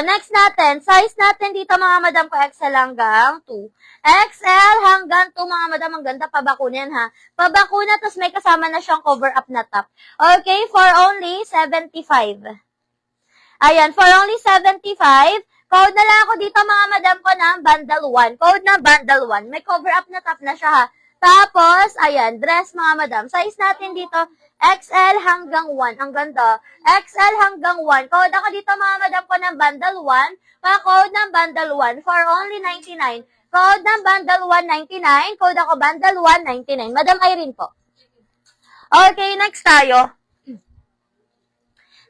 Next natin, size natin dito mga madam ko, XL hanggang 2. XL hanggang 2 mga madam, ang ganda, pabakunan ha. Pabakuna, tapos may kasama na siyang cover up na top. Okay, for only 75. Ayan, for only 75. Code na lang ako dito mga madam ko ng bundle 1. Code na bundle 1. May cover up na top na siya ha. Tapos, ayan, dress mga madam. Size natin dito, XL hanggang 1. Ang ganda. XL hanggang 1. Code ako dito mga madam ko ng bundle 1. Pa-code ng bundle 1 for only 99. Code ng bundle 199. Code ako bundle 199. Madam Irene po. Okay, next tayo.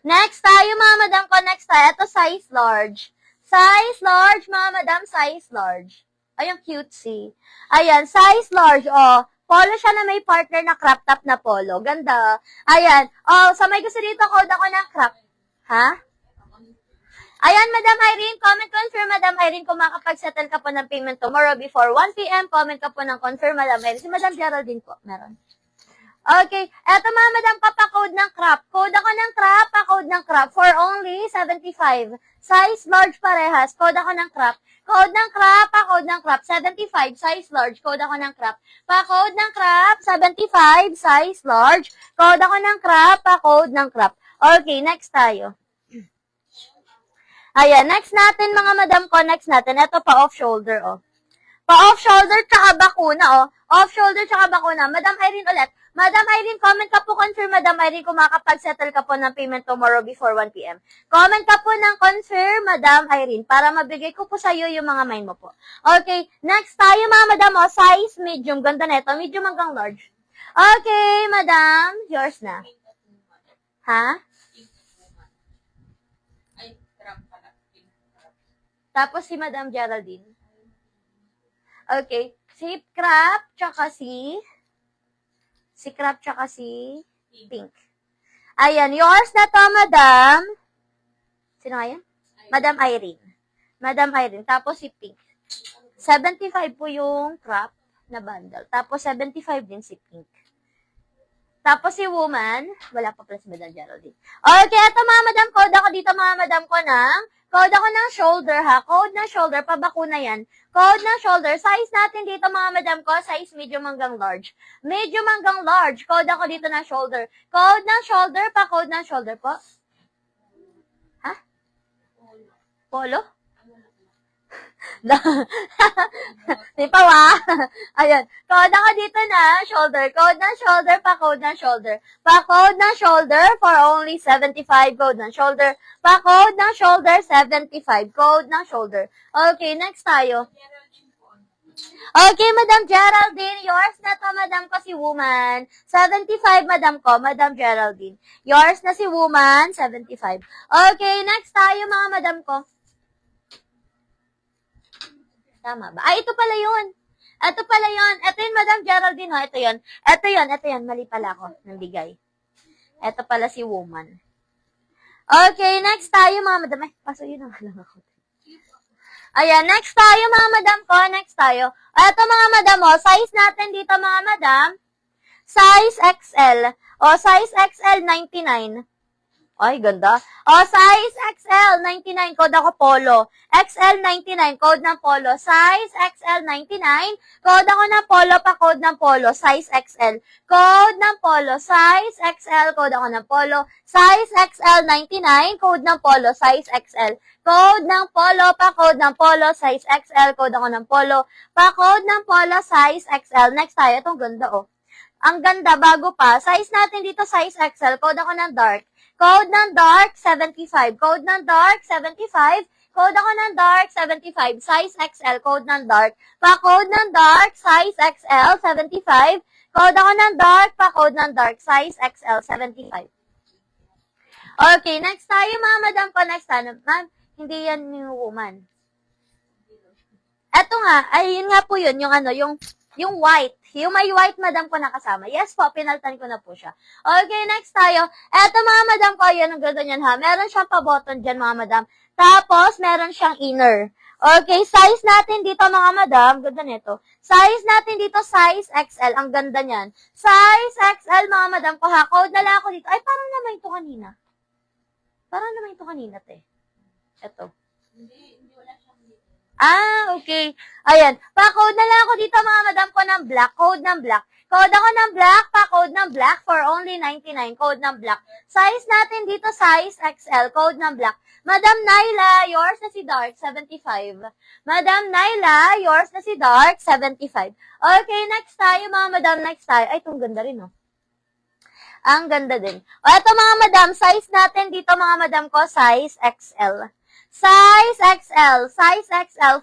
Next tayo mga madam ko. Next tayo. Ito size large. Size large mga madam. Size large. Ay, ang cutesy. Ayan, size large. Oh, polo siya na may partner na crop top na polo. Ganda. Ayan. Oh, sa may gusto dito, code ako ng crop. Ha? Ayan, Madam Irene, comment confirm, Madam Irene, kung makapag-settle ka po ng payment tomorrow before 1 p.m. Comment ka po ng confirm, Madam Irene. Si Madam Geraldine po, meron. Okay, eto mga madam, pa-code ng crop. Code ako ng crop, pa-code ng crop for only 75. Size large parehas, code ako ng crop. Code ng crop, pa-code ng crop, 75. Size large, code ako ng crop. Pa-code ng crop, 75. Size large, code ako ng crop, pa-code ng crop. Okay, next tayo. Ayan, next natin mga madam ko, next natin. Ito pa off-shoulder, oh. Pa-off shoulder tsaka bakuna, oh. Off shoulder tsaka bakuna. Madam Irene ulit. Madam Irene, comment ka po confirm, Madam Irene, kung makapag-settle ka po ng payment tomorrow before 1 p.m. Comment ka po ng confirm, Madam Irene, para mabigay ko po sa iyo yung mga mine mo po. Okay, next tayo mga madam, oh. Size medium. Ganda na ito. Medium hanggang large. Okay, madam. Yours na. Ha? Tapos si Madam Geraldine. Okay. Si crop, tsaka si crop, tsaka si pink. Ayan. Yours na to, madam. Sino nga yan? Madam Irene. Madam Irene. Tapos si pink. 75 po yung crop na bundle. Tapos 75 din si pink. Tapos si woman, wala pa pala si Madam Geraldine. Okay, ito mga madam, code ako dito mga madam ko ng code ako ng shoulder ha. Code ng shoulder, pabakuna yan. Code ng shoulder. Size natin dito mga madam ko, size medium hanggang large. Medium hanggang large. Code ako dito ng shoulder. Code ng shoulder, pa-code ng shoulder po. Ha? Polo? Di pa wa? Ayan. Code ako dito na shoulder. Code ng shoulder, pa-code ng shoulder. Pa-code ng shoulder for only 75. Code ng shoulder. Pa-code ng shoulder, 75. Code ng shoulder. Okay, next tayo. Okay, Madam Geraldine. Yours na to, madam ko, si woman. 75, madam ko, Madam Geraldine. Yours na si woman, 75. Okay, next tayo, mga madam ko. Tama ba? Ito pala yun. Ito pala yun. Ito yun, Madam Geraldine, ho. Ito yun. Ito yun. Ito yun. Mali pala ako ng bigay. Ito pala si woman. Okay, next tayo, mga madam. Ay, paso yun ang lang ako. Ayan, next tayo, mga madam ko. Next tayo. Ito, mga madam, o. Size natin dito, mga madam. Size XL. O, size XL, 99. Ay, ganda. O, size XL, 99, code ako polo. XL, 99, code ng polo. Size XL, 99, code ako ng polo, pa-code ng polo. Size XL, code ng polo. Size XL, code ako ng polo. Size XL, 99, code ng polo. Size XL, code ng polo, pa-code ng polo. Size XL, code ako ng polo. Pa-code ng polo, size XL. Next tayo, itong ganda, oh. Ang ganda, bago pa. Size natin dito, size XL, code ako ng dark. Code ng dark, 75. Code ng dark, 75. Code ako ng dark, 75. Size XL, code ng dark. Pa-code ng dark, size XL, 75. Code ako ng dark, pa-code ng dark, size XL, 75. Okay, next tayo, mga madam ko. Next tayo. Ma'am, hindi yan yung woman. Eto nga, ay yun nga po yun, yung ano, yung white. Yung may white, madam ko nakasama. Yes po, pinaltan ko na po siya. Okay, next tayo. Eto, mga madam ko, yan ang ganda niyan ha. Meron siyang pa-button dyan, mga madam. Tapos, meron siyang inner. Okay, size natin dito mga madam, ganda nito. Size natin dito, size XL. Ang ganda niyan. Size XL mga madam ko ha. Code na lang ako dito. Ay, parang naman ito kanina. Parang naman ito kanina, te. Ito. Okay. Ayan. Pa-code na lang ako dito mga madam ko ng black. Code ng black. Code ako ng black, pa-code ng black for only 99. Code ng black. Size natin dito, size XL. Code ng black. Madam Nyla, yours na si Dark, 75. Madam Nyla, yours na si Dark, 75. Okay, next tayo mga madam, next tayo. Ay, itong ganda rin, oh. Ang ganda din. O, ito mga madam, size natin dito mga madam ko, size XL. Size XL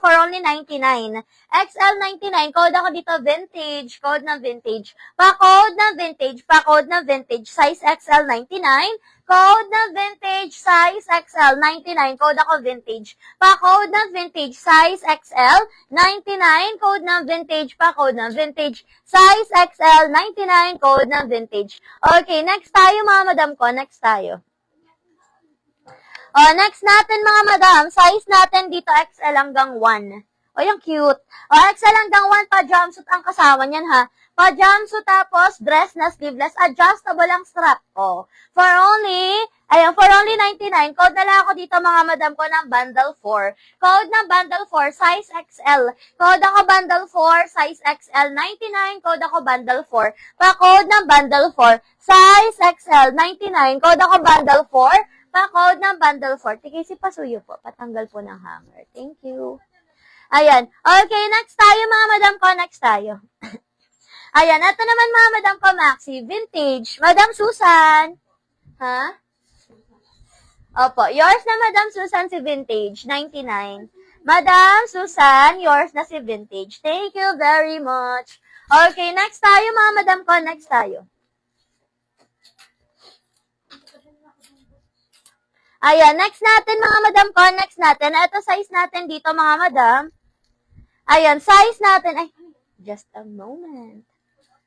for only 99. XL 99, code ako dito, vintage, code ng vintage. Pa-code ng vintage, size XL 99. Code ng vintage, size XL 99, code ako vintage. Pa-code ng vintage, size XL 99, code ng vintage, pa-code ng vintage, size XL 99, code ng vintage. Okay, next tayo mga madam ko, next tayo. Next natin mga madam, size natin dito XL hanggang 1. Yung cute. XL hanggang 1 pa jumpsuit ang kasama niyan ha. Pa jumpsuit tapos dress na sleeveless, adjustable ang strap. For only 99, code na lang ako dito mga madam ko ng bundle 4. Code ng bundle 4, size XL. Code ako bundle 4, size XL 99, code ako bundle 4. Pa-code ng bundle 4, size XL 99, code ako bundle 4. Pa-code ng bundle 4. Tikisi pasuyo po. Patanggal po ng hanger. Thank you. Ayan. Okay, next tayo mga madam ko. Next tayo. Ayan. Ito naman mga madam ko, Maxi. Vintage. Madam Susan. Ha? Opo. Yours na Madam Susan si Vintage. 99. Madam Susan, yours na si Vintage. Thank you very much. Okay, next tayo mga madam ko. Next tayo. Ayan, next natin mga madam ko, next natin. Ito size natin dito mga madam. Ayan, size natin. Ay, just a moment.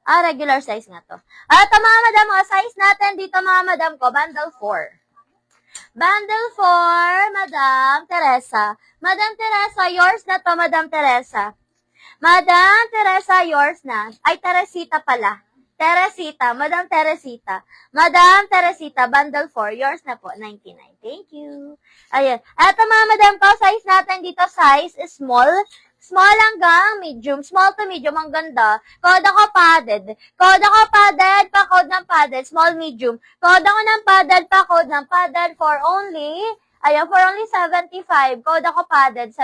Regular size nga to. Ito mga madam, size natin dito mga madam ko, bundle 4. Bundle 4, Madam Teresa. Madam Teresa, yours na to, Madam Teresa. Madam Teresa, yours na. Ay, Teresita pala. Teresita, Madam Teresita. Madam Teresita, bundle 4, yours na po, 99. Thank you. Ayan. Ito mga madam ko, size natin dito, size is small. Small hanggang medium. Small to medium, ang ganda. Code ako padded. Code ako padded, pa-code ng padded, small, medium. Code ako ng padded, pa-code ng padded for only 75. Code ako padded,